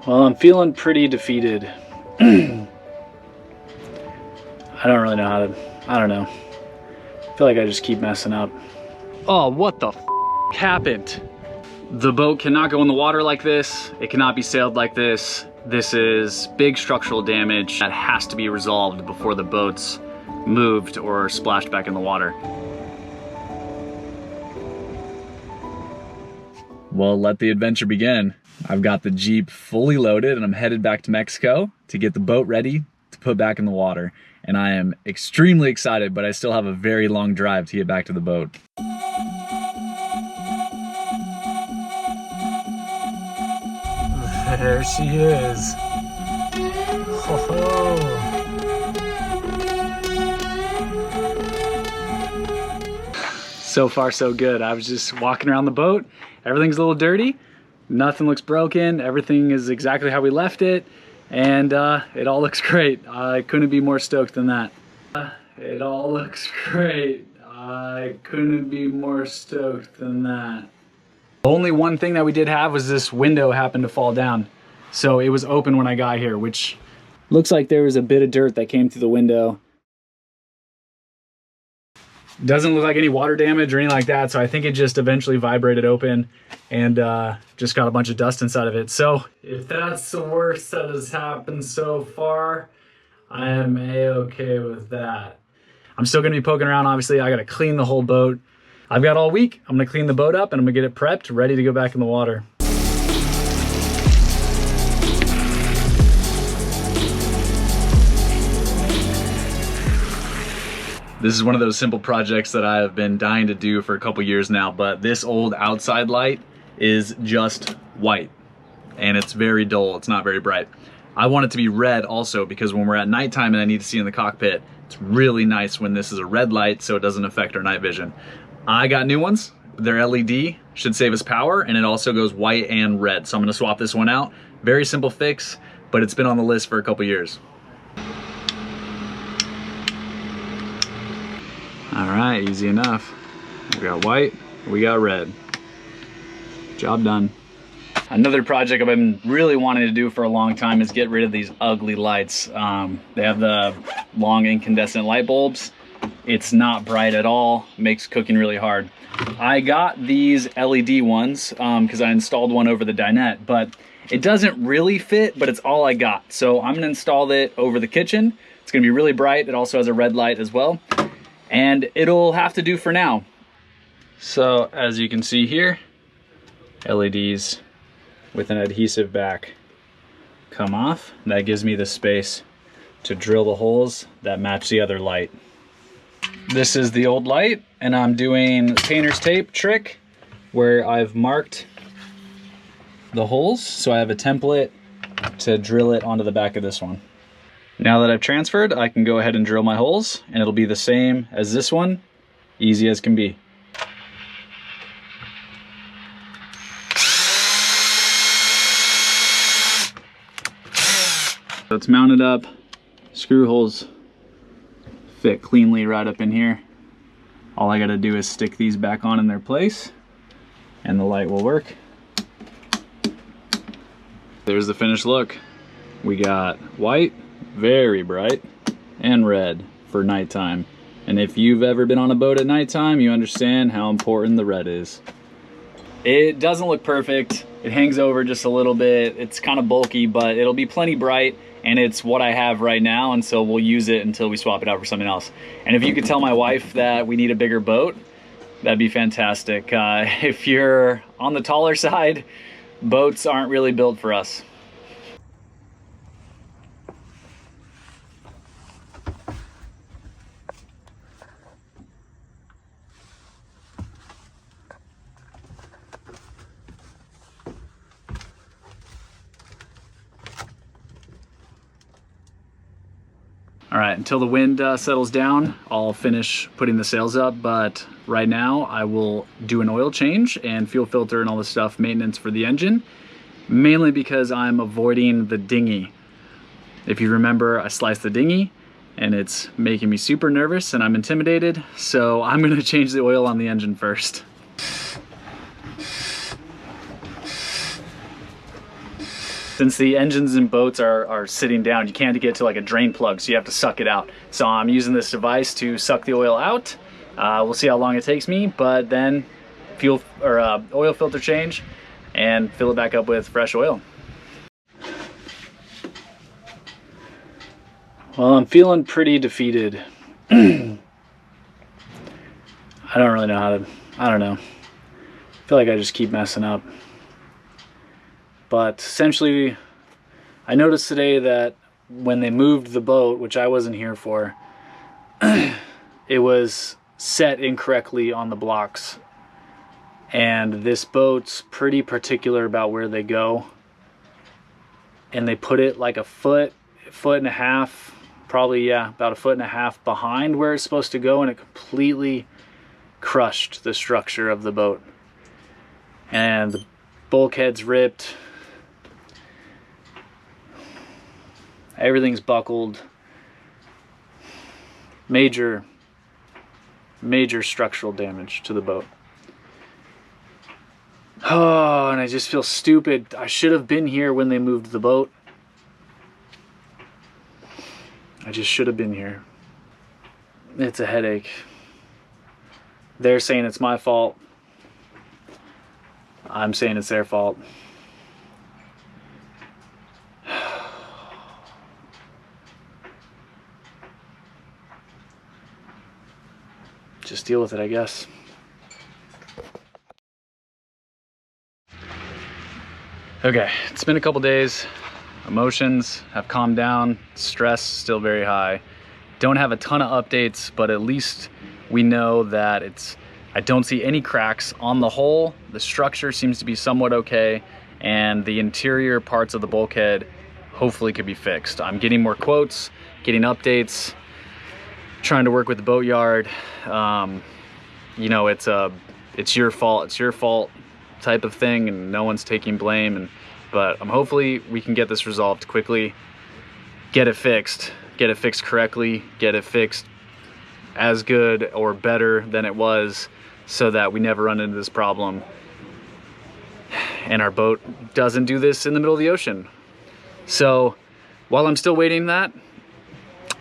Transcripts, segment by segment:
Well, I'm feeling pretty defeated. I don't really know how to, I don't know. I feel like I just keep messing up. Oh, what the f happened? The boat cannot go in the water like this. It cannot be sailed like this. This is big structural damage that has to be resolved before the boat's moved or splashed back in the water. Well, let the adventure begin. I've got the Jeep fully loaded and I'm headed back to Mexico to get the boat ready to put back in the water. And I am extremely excited, but I still have a very long drive to get back to the boat. There she is. Ho ho. So far so good. I was just walking around the boat. Everything's a little dirty. Nothing looks broken. Everything is exactly how we left it. And it all looks great. I couldn't be more stoked than that. It all looks great. I couldn't be more stoked than that. Only one thing that we did have was this window happened to fall down. So it was open when I got here, which looks like there was a bit of dirt that came through the window. Doesn't look like any water damage or anything like that, so I think it just eventually vibrated open and just got a bunch of dust inside of it. So if that's the worst that has happened so far, I am a-okay with that. I'm still gonna be poking around, obviously. I gotta clean the whole boat. I've got all week. I'm gonna clean the boat up and I'm gonna get it prepped, ready to go back in the water. This is one of those simple projects that I have been dying to do for a couple years now, but this old outside light is just white and it's very dull. It's not very bright. I want it to be red also because when we're at nighttime and I need to see in the cockpit, it's really nice when this is a red light so it doesn't affect our night vision. I got new ones. They're LED, should save us power, and it also goes white and red. So I'm gonna swap this one out. Very simple fix, but it's been on the list for a couple years. All right, easy enough. We got white, we got red. Job done. Another project I've been really wanting to do for a long time is get rid of these ugly lights. They have the long incandescent light bulbs. It's not bright at all, makes cooking really hard. I got these LED ones because I installed one over the dinette, but it doesn't really fit, but it's all I got. So I'm gonna install it over the kitchen. It's gonna be really bright. It also has a red light as well. And it'll have to do for now. So as you can see here, LEDs with an adhesive back come off. That gives me the space to drill the holes that match the other light. This is the old light and I'm doing painter's tape trick where I've marked the holes. So I have a template to drill it onto the back of this one. Now that I've transferred, I can go ahead and drill my holes and it'll be the same as this one, easy as can be. So it's mounted up, screw holes fit cleanly right up in here. All I gotta do is stick these back on in their place and the light will work. There's the finished look. We got white, very bright, and red for nighttime. And if you've ever been on a boat at nighttime, you understand how important the red is. It doesn't look perfect. It hangs over just a little bit. It's kind of bulky, but it'll be plenty bright, and it's what I have right now, and so we'll use it until we swap it out for something else. And if you could tell my wife that we need a bigger boat, that'd be fantastic. If you're on the taller side, boats aren't really built for us. All right, until the wind settles down, I'll finish putting the sails up, but right now I will do an oil change and fuel filter and all this stuff, maintenance for the engine, mainly because I'm avoiding the dinghy. If you remember, I sliced the dinghy and it's making me super nervous and I'm intimidated, so I'm gonna change the oil on the engine first. Since the engines in boats are sitting down, you can't get to like a drain plug, so you have to suck it out. So I'm using this device to suck the oil out. We'll see how long it takes me, but then fuel or oil filter change and fill it back up with fresh oil. Well, I'm feeling pretty defeated. I don't really know how to, I don't know. I feel like I just keep messing up. But essentially, I noticed today that when they moved the boat, which I wasn't here for, it was set incorrectly on the blocks. And this boat's pretty particular about where they go. And they put it like a foot and a half, probably, yeah, about a foot and a half behind where it's supposed to go, and it completely crushed the structure of the boat. And the bulkhead's ripped. Everything's buckled. Major structural damage to the boat. Oh, and I just feel stupid. I should have been here when they moved the boat. I just should have been here. It's a headache. They're saying it's my fault. I'm saying it's their fault. Just deal with it, I guess. Okay, it's been a couple days. Emotions have calmed down. Stress still very high. Don't have a ton of updates, but at least we know that I don't see any cracks on the hull. The structure seems to be somewhat okay, and the interior parts of the bulkhead hopefully could be fixed. I'm getting more quotes, getting updates, trying to work with the boatyard. You know, it's your fault type of thing, and no one's taking blame. But hopefully we can get this resolved quickly, get it fixed correctly, get it fixed as good or better than it was, so that we never run into this problem and our boat doesn't do this in the middle of the ocean. So while I'm still waiting that,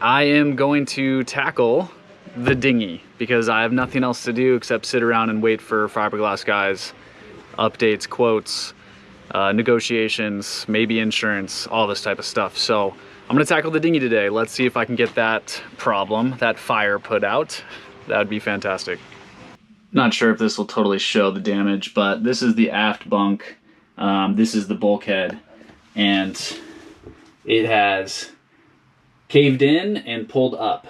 I am going to tackle the dinghy, because I have nothing else to do except sit around and wait for fiberglass guys, updates, quotes, negotiations, maybe insurance, all this type of stuff. So I'm gonna tackle the dinghy today. Let's see if I can get that problem, that fire, put out. That would be fantastic. Not sure if this will totally show the damage, but this is the aft bunk. This is the bulkhead, and it has caved in and pulled up.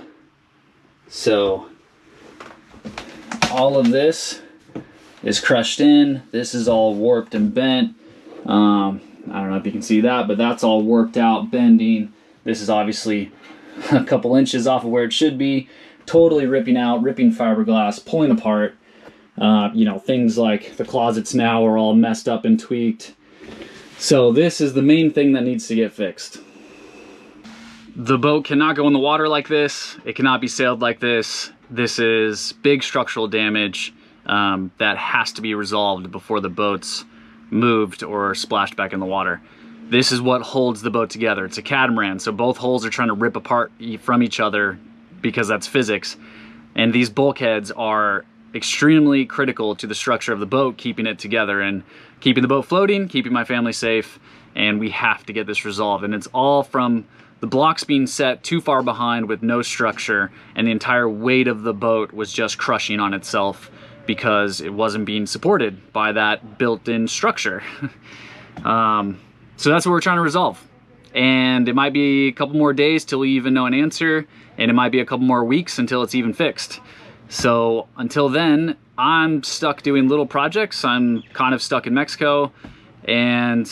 So all of this is crushed in. This is all warped and bent. I don't know if you can see that, but that's all warped out, bending. This is obviously a couple inches off of where it should be. Totally ripping out, ripping fiberglass, pulling apart. You know, things like the closets now are all messed up and tweaked. So this is the main thing that needs to get fixed. The boat cannot go in the water like this. It cannot be sailed like this. This is big structural damage that has to be resolved before the boat's moved or splashed back in the water. This is what holds the boat together. It's a catamaran, so both hulls are trying to rip apart from each other because that's physics. And these bulkheads are extremely critical to the structure of the boat, keeping it together and keeping the boat floating, keeping my family safe, and we have to get this resolved. And it's all from the blocks being set too far behind with no structure, and the entire weight of the boat was just crushing on itself because it wasn't being supported by that built-in structure. So that's what we're trying to resolve. And it might be a couple more days till we even know an answer, and it might be a couple more weeks until it's even fixed. So until then, I'm stuck doing little projects. I'm kind of stuck in Mexico, and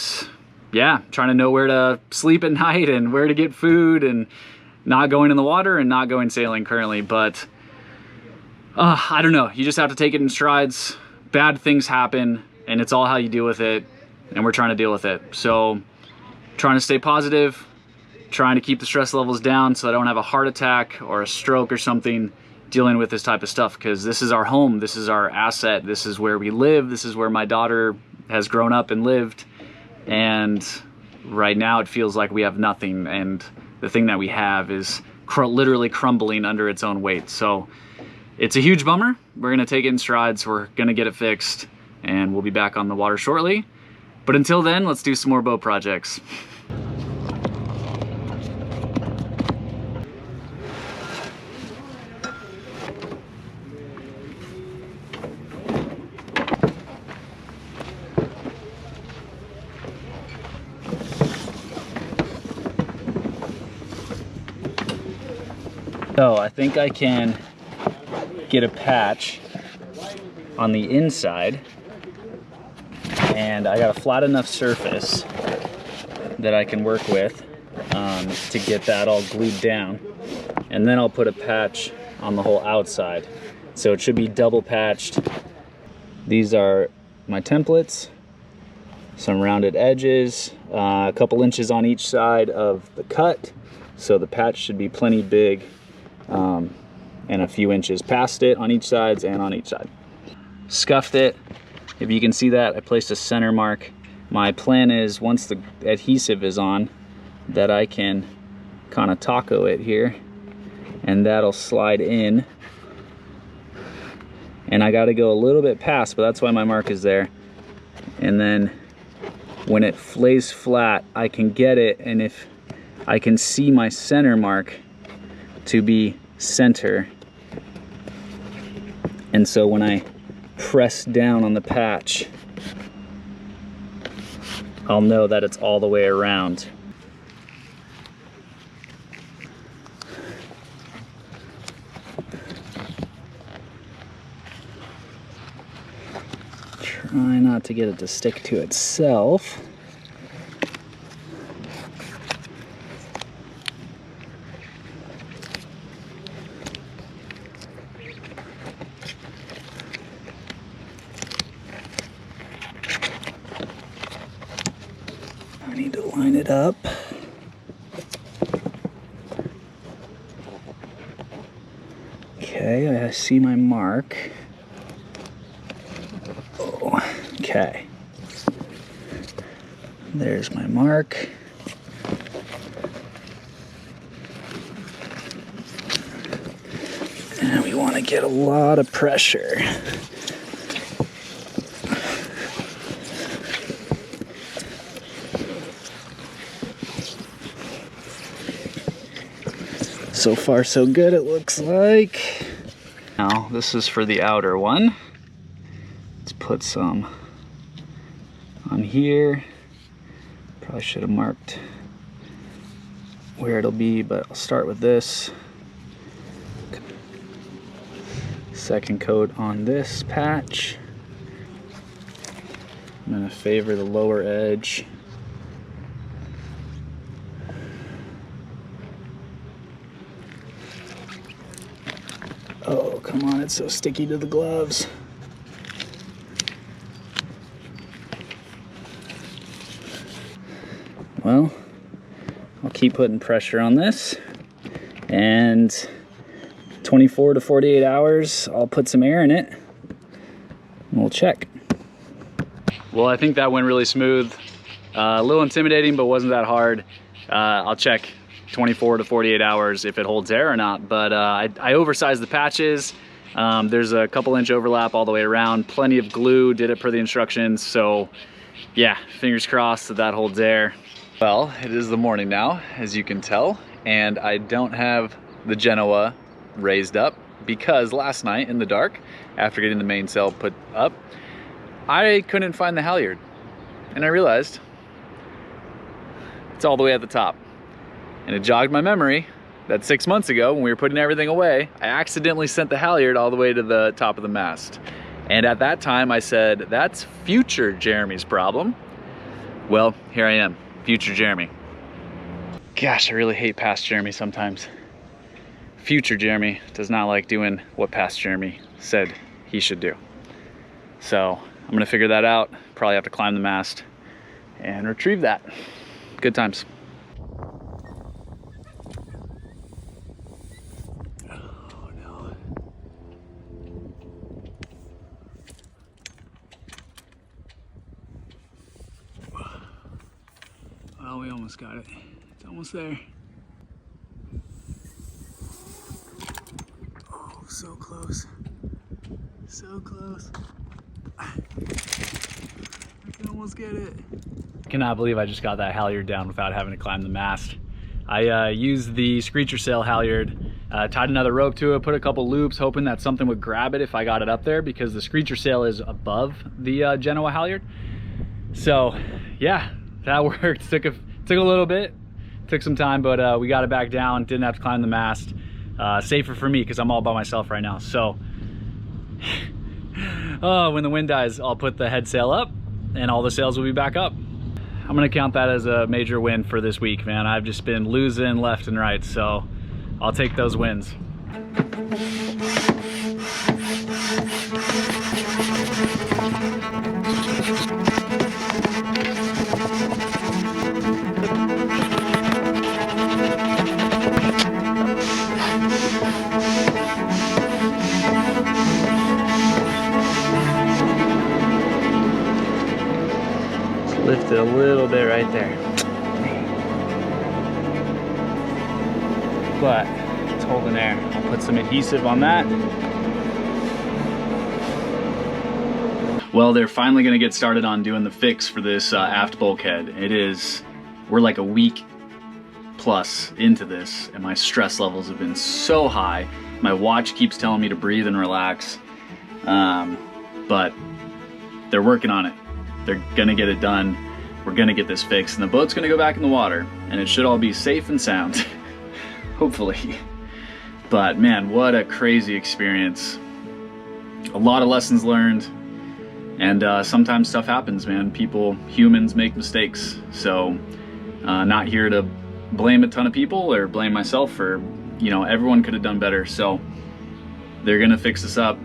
yeah, trying to know where to sleep at night and where to get food, and not going in the water and not going sailing currently. But I don't know, you just have to take it in strides. Bad things happen, and it's all how you deal with it, and we're trying to deal with it. So trying to stay positive, trying to keep the stress levels down so I don't have a heart attack or a stroke or something dealing with this type of stuff, because this is our home, this is our asset, this is where we live, this is where my daughter has grown up and lived, and right now it feels like we have nothing, and the thing that we have is literally crumbling under its own weight. So it's a huge bummer. We're gonna take it in strides. We're gonna get it fixed, and we'll be back on the water shortly. But until then, let's do some more boat projects. So I think I can get a patch on the inside, and I got a flat enough surface that I can work with to get that all glued down, and then I'll put a patch on the whole outside. So it should be double patched. These are my templates, some rounded edges, a couple inches on each side of the cut, so the patch should be plenty big, and a few inches past it on each sides and on each side. Scuffed it. If you can see that, I placed a center mark. My plan is once the adhesive is on, that I can kind of taco it here, and that'll slide in. And I got to go a little bit past, but that's why my mark is there. And then when it lays flat, I can get it, and if I can see my center mark to be center, and so when I press down on the patch, I'll know that it's all the way around. Try not to get it to stick to itself. I need to line it up. Okay, I see my mark. Oh, okay. There's my mark. And we want to get a lot of pressure. So far so good, it looks like. Now this is for the outer one. Let's put some on here. Probably should have marked where it'll be, but I'll start with this. Second coat on this patch. I'm gonna favor the lower edge. Oh, come on, it's so sticky to the gloves. Well, I'll keep putting pressure on this, and 24 to 48 hours, I'll put some air in it, and we'll check. Well, I think that went really smooth. A little intimidating, but wasn't that hard. I'll check 24 to 48 hours if it holds air or not, but I oversized the patches. There's a couple inch overlap all the way around, plenty of glue, did it per the instructions, so yeah, fingers crossed that that holds air. Well, it is the morning now, as you can tell, and I don't have the Genoa raised up because last night in the dark, after getting the mainsail put up, I couldn't find the halyard, and I realized it's all the way at the top. And it jogged my memory that 6 months ago when we were putting everything away, I accidentally sent the halyard all the way to the top of the mast. And at that time I said, that's future Jeremy's problem. Well, here I am, future Jeremy. Gosh, I really hate past Jeremy sometimes. Future Jeremy does not like doing what past Jeremy said he should do. So I'm gonna figure that out. Probably have to climb the mast and retrieve that. Good times. Oh, we almost got it. It's almost there. Oh, so close. So close. I can almost get it. I cannot believe I just got that halyard down without having to climb the mast. I used the screecher sail halyard, tied another rope to it, put a couple loops, hoping that something would grab it if I got it up there, because the screecher sail is above the Genoa halyard. So yeah, that worked. Took a little bit, took some time, but we got it back down. Didn't have to climb the mast. Safer for me because I'm all by myself right now. So oh, when the wind dies, I'll put the head sail up and all the sails will be back up. I'm gonna count that as a major win for this week, man. I've just been losing left and right, so I'll take those wins. Lift it a little bit right there. But it's holding air. I'll put some adhesive on that. Well, they're finally gonna get started on doing the fix for this aft bulkhead. We're like a week plus into this, and my stress levels have been so high. My watch keeps telling me to breathe and relax, but they're working on it. They're gonna get it done. We're gonna get this fixed, and the boat's gonna go back in the water, and it should all be safe and sound, hopefully. But man, what a crazy experience. A lot of lessons learned, and sometimes stuff happens, man. Humans make mistakes. So not here to blame a ton of people or blame myself, or, everyone could have done better. So they're gonna fix this up,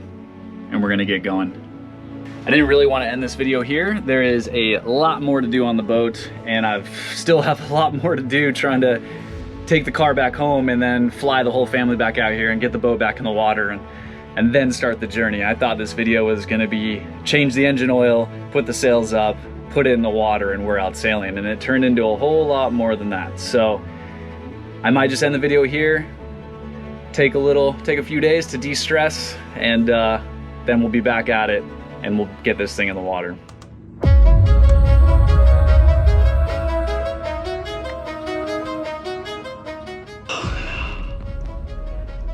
and we're gonna get going. I didn't really want to end this video here. There is a lot more to do on the boat, and I still have a lot more to do trying to take the car back home and then fly the whole family back out here and get the boat back in the water and then start the journey. I thought this video was gonna be change the engine oil, put the sails up, put it in the water, and we're out sailing, and it turned into a whole lot more than that. So I might just end the video here, take a few days to de-stress, and then we'll be back at it, and we'll get this thing in the water.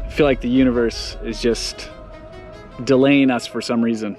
I feel like the universe is just delaying us for some reason.